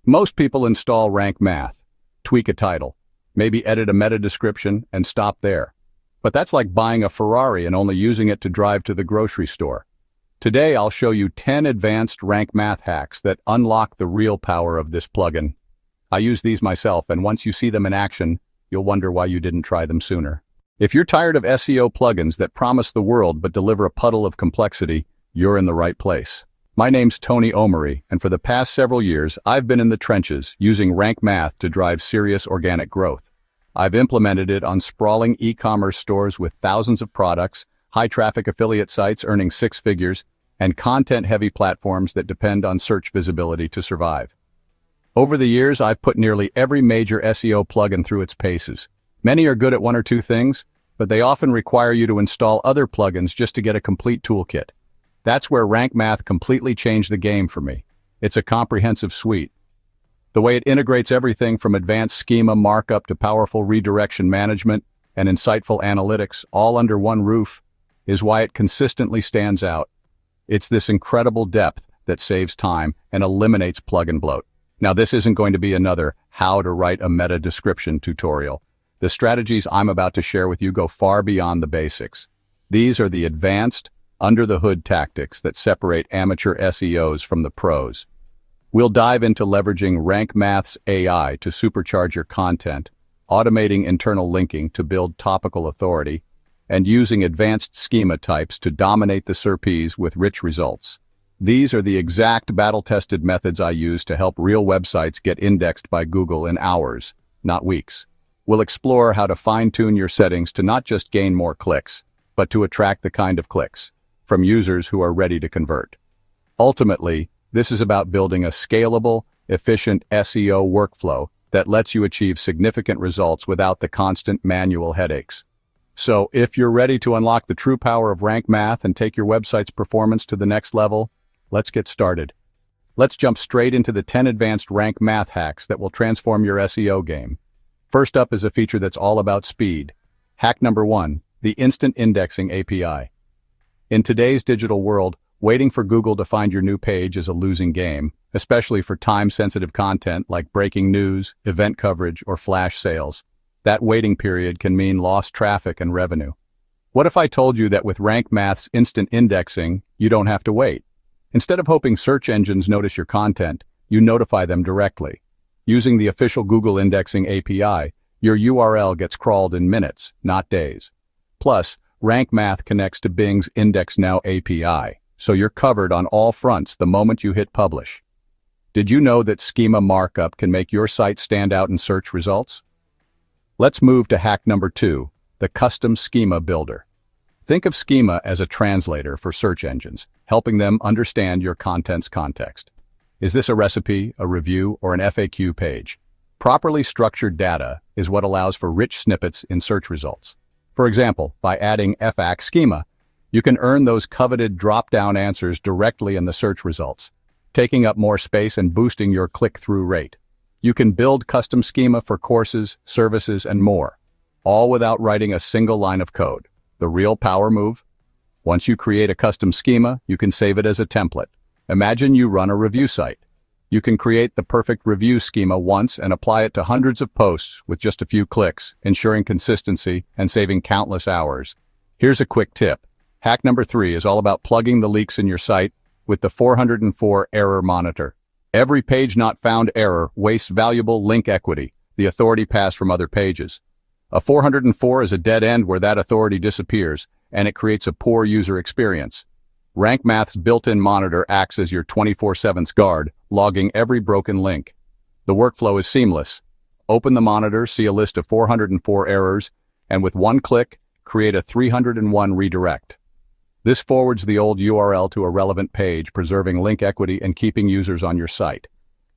Most people install RankMath, tweak a title, maybe edit a meta description, and stop there. But that's like buying a Ferrari and only using it to drive to the grocery store. Today I'll show you 10 advanced RankMath hacks that unlock the real power of this plugin. I use these myself, and once you see them in action, you'll wonder why you didn't try them sooner. If you're tired of SEO plugins that promise the world but deliver a puddle of complexity, you're in the right place. My name's Tony Omari, and for the past several years, I've been in the trenches using RankMath to drive serious organic growth. I've implemented it on sprawling e-commerce stores with thousands of products, high-traffic affiliate sites earning six figures, and content-heavy platforms that depend on search visibility to survive. Over the years, I've put nearly every major SEO plugin through its paces. Many are good at one or two things, but they often require you to install other plugins just to get a complete toolkit. That's where RankMath completely changed the game for me. It's a comprehensive suite. The way it integrates everything from advanced schema markup to powerful redirection management and insightful analytics all under one roof is why it consistently stands out. It's this incredible depth that saves time and eliminates plugin bloat. Now, this isn't going to be another how to write a meta description tutorial. The strategies I'm about to share with you go far beyond the basics. These are the advanced, under-the-hood tactics that separate amateur SEOs from the pros. We'll dive into leveraging RankMath's AI to supercharge your content, automating internal linking to build topical authority, and using advanced schema types to dominate the SERPs with rich results. These are the exact battle-tested methods I use to help real websites get indexed by Google in hours, not weeks. We'll explore how to fine-tune your settings to not just gain more clicks, but to attract the kind of clicks from users who are ready to convert. Ultimately, this is about building a scalable, efficient SEO workflow that lets you achieve significant results without the constant manual headaches. So, if you're ready to unlock the true power of RankMath and take your website's performance to the next level, let's get started. Let's jump straight into the 10 advanced RankMath hacks that will transform your SEO game. First up is a feature that's all about speed. Hack number 1, the Instant Indexing API. In today's digital world, waiting for Google to find your new page is a losing game, especially for time-sensitive content like breaking news, event coverage, or flash sales. That waiting period can mean lost traffic and revenue. What if I told you that with RankMath's instant indexing, you don't have to wait? Instead of hoping search engines notice your content, you notify them directly. Using the official Google Indexing API, your URL gets crawled in minutes, not days. Plus, RankMath connects to Bing's Index Now API, so you're covered on all fronts the moment you hit publish. Did you know that schema markup can make your site stand out in search results? Let's move to hack number 2, the Custom Schema Builder. Think of schema as a translator for search engines, helping them understand your content's context. Is this a recipe, a review, or an FAQ page? Properly structured data is what allows for rich snippets in search results. For example, by adding FAQ schema, you can earn those coveted drop-down answers directly in the search results, taking up more space and boosting your click-through rate. You can build custom schema for courses, services, and more, all without writing a single line of code. The real power move? Once you create a custom schema, you can save it as a template. Imagine you run a review site. You can create the perfect review schema once and apply it to hundreds of posts with just a few clicks, ensuring consistency and saving countless hours. Here's a quick tip. Hack number 3 is all about plugging the leaks in your site with the 404 error monitor. Every page not found error wastes valuable link equity, the authority pass from other pages. A 404 is a dead end where that authority disappears, and it creates a poor user experience. RankMath's built-in monitor acts as your 24/7 guard, logging every broken link. The workflow is seamless. Open the monitor, see a list of 404 errors, and with one click, create a 301 redirect. This forwards the old URL to a relevant page, preserving link equity and keeping users on your site.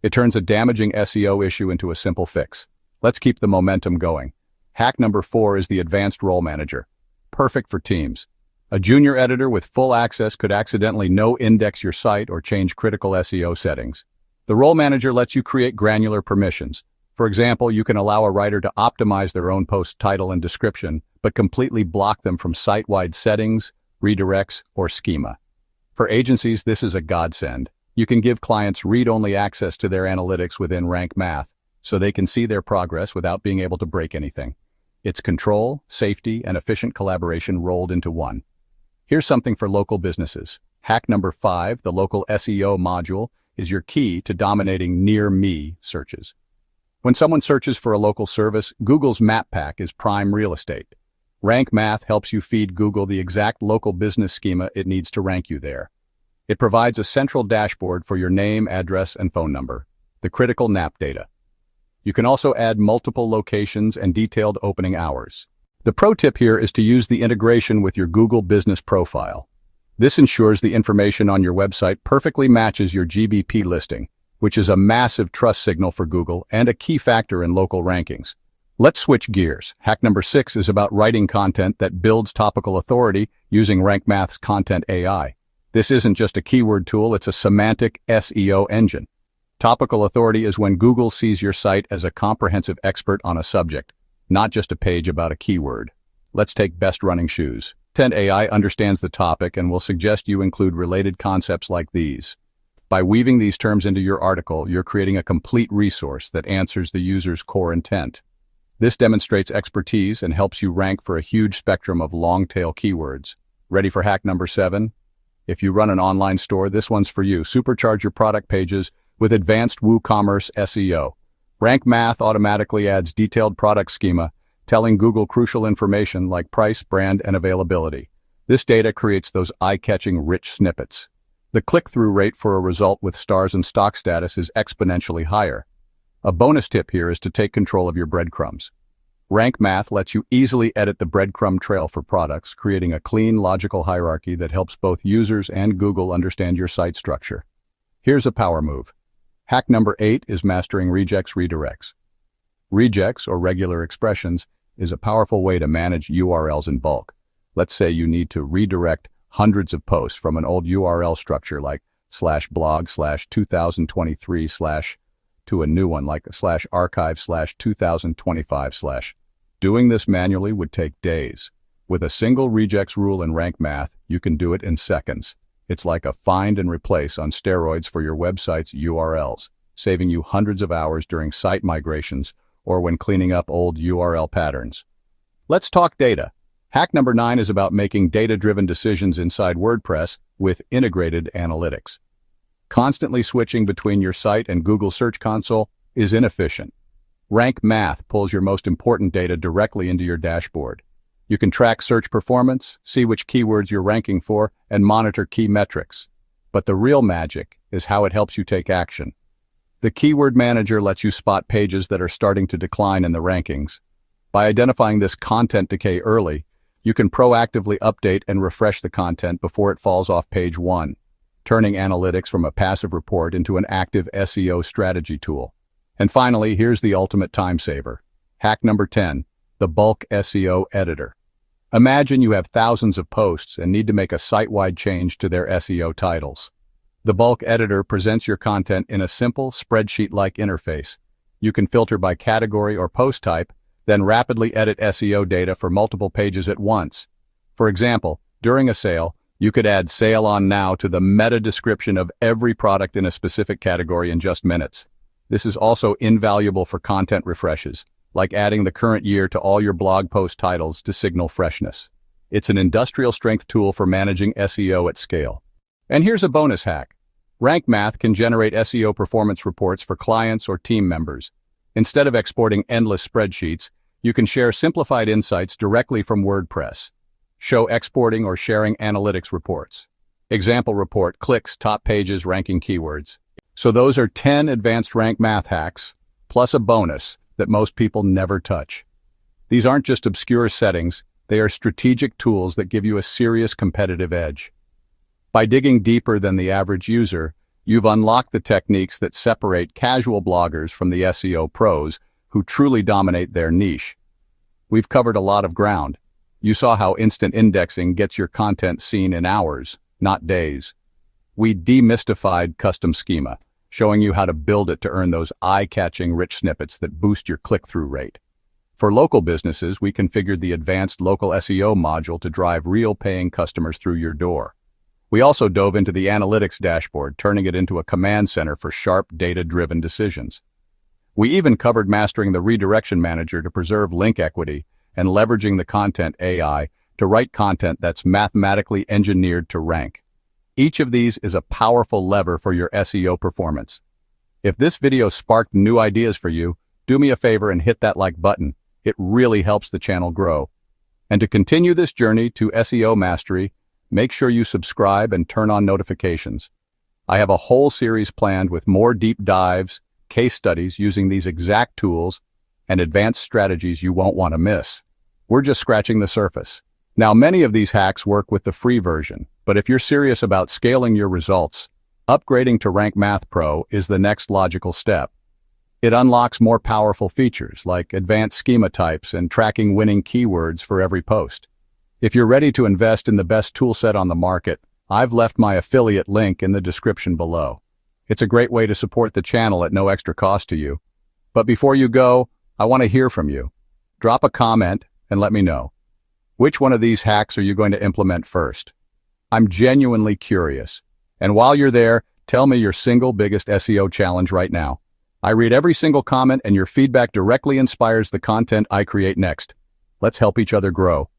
It turns a damaging SEO issue into a simple fix. Let's keep the momentum going. Hack number 4 is the Advanced Role Manager. Perfect for teams. A junior editor with full access could accidentally no-index your site or change critical SEO settings. The Role Manager lets you create granular permissions. For example, you can allow a writer to optimize their own post title and description, but completely block them from site-wide settings, redirects, or schema. For agencies, this is a godsend. You can give clients read-only access to their analytics within RankMath, so they can see their progress without being able to break anything. It's control, safety, and efficient collaboration rolled into one. Here's something for local businesses. Hack number 5, the local SEO module, is your key to dominating near-me searches. When someone searches for a local service, Google's map pack is prime real estate. RankMath helps you feed Google the exact local business schema it needs to rank you there. It provides a central dashboard for your name, address, and phone number, the critical NAP data. You can also add multiple locations and detailed opening hours. The pro tip here is to use the integration with your Google Business Profile. This ensures the information on your website perfectly matches your GBP listing, which is a massive trust signal for Google and a key factor in local rankings. Let's switch gears. Hack number 6 is about writing content that builds topical authority using RankMath's Content AI. This isn't just a keyword tool, it's a semantic SEO engine. Topical authority is when Google sees your site as a comprehensive expert on a subject, not just a page about a keyword. Let's take best running shoes. Content AI understands the topic and will suggest you include related concepts like these. By weaving these terms into your article, you're creating a complete resource that answers the user's core intent. This demonstrates expertise and helps you rank for a huge spectrum of long-tail keywords. Ready for hack number 7? If you run an online store, this one's for you. Supercharge your product pages with advanced WooCommerce SEO. RankMath automatically adds detailed product schema, telling Google crucial information like price, brand, and availability. This data creates those eye-catching rich snippets. The click-through rate for a result with stars and stock status is exponentially higher. A bonus tip here is to take control of your breadcrumbs. RankMath lets you easily edit the breadcrumb trail for products, creating a clean, logical hierarchy that helps both users and Google understand your site structure. Here's a power move. Hack number 8 is mastering regex redirects. Regex, or regular expressions, is a powerful way to manage URLs in bulk. Let's say you need to redirect hundreds of posts from an old URL structure like /blog/2023/ to a new one like /archive/2025/. Doing this manually would take days. With a single regex rule in RankMath, you can do it in seconds. It's like a find and replace on steroids for your website's URLs, saving you hundreds of hours during site migrations or when cleaning up old URL patterns. Let's talk data. Hack number 9 is about making data-driven decisions inside WordPress with integrated analytics. Constantly switching between your site and Google Search Console is inefficient. RankMath pulls your most important data directly into your dashboard. You can track search performance, see which keywords you're ranking for, and monitor key metrics. But the real magic is how it helps you take action. The Keyword Manager lets you spot pages that are starting to decline in the rankings. By identifying this content decay early, you can proactively update and refresh the content before it falls off page 1. Turning analytics from a passive report into an active SEO strategy tool. And finally, here's the ultimate time saver. Hack number 10, the bulk SEO editor. Imagine you have thousands of posts and need to make a site-wide change to their SEO titles. The bulk editor presents your content in a simple spreadsheet-like interface. You can filter by category or post type, then rapidly edit SEO data for multiple pages at once. For example, during a sale, you could add "Sale on Now" to the meta description of every product in a specific category in just minutes. This is also invaluable for content refreshes, like adding the current year to all your blog post titles to signal freshness. It's an industrial-strength tool for managing SEO at scale. And here's a bonus hack. RankMath can generate SEO performance reports for clients or team members. Instead of exporting endless spreadsheets, you can share simplified insights directly from WordPress. Show exporting or sharing analytics reports. Example report, clicks, top pages, ranking keywords. So those are 10 advanced RankMath hacks, plus a bonus that most people never touch. These aren't just obscure settings, they are strategic tools that give you a serious competitive edge. By digging deeper than the average user, you've unlocked the techniques that separate casual bloggers from the SEO pros who truly dominate their niche. We've covered a lot of ground. You saw how instant indexing gets your content seen in hours, not days. We demystified custom schema, showing you how to build it to earn those eye-catching rich snippets that boost your click-through rate. For local businesses, we configured the advanced local SEO module to drive real paying customers through your door. We also dove into the analytics dashboard, turning it into a command center for sharp, data-driven decisions. We even covered mastering the redirection manager to preserve link equity and leveraging the content AI to write content that's mathematically engineered to rank. Each of these is a powerful lever for your SEO performance. If this video sparked new ideas for you, do me a favor and hit that like button. It really helps the channel grow. And to continue this journey to SEO mastery, make sure you subscribe and turn on notifications. I have a whole series planned with more deep dives, case studies using these exact tools, and advanced strategies you won't want to miss. We're just scratching the surface. Now, many of these hacks work with the free version, but if you're serious about scaling your results, upgrading to RankMath Pro is the next logical step. It unlocks more powerful features like advanced schema types and tracking winning keywords for every post. If you're ready to invest in the best toolset on the market, I've left my affiliate link in the description below. It's a great way to support the channel at no extra cost to you. But before you go, I want to hear from you. Drop a comment and let me know. Which one of these hacks are you going to implement first? I'm genuinely curious. And while you're there, tell me your single biggest SEO challenge right now. I read every single comment, and your feedback directly inspires the content I create next. Let's help each other grow.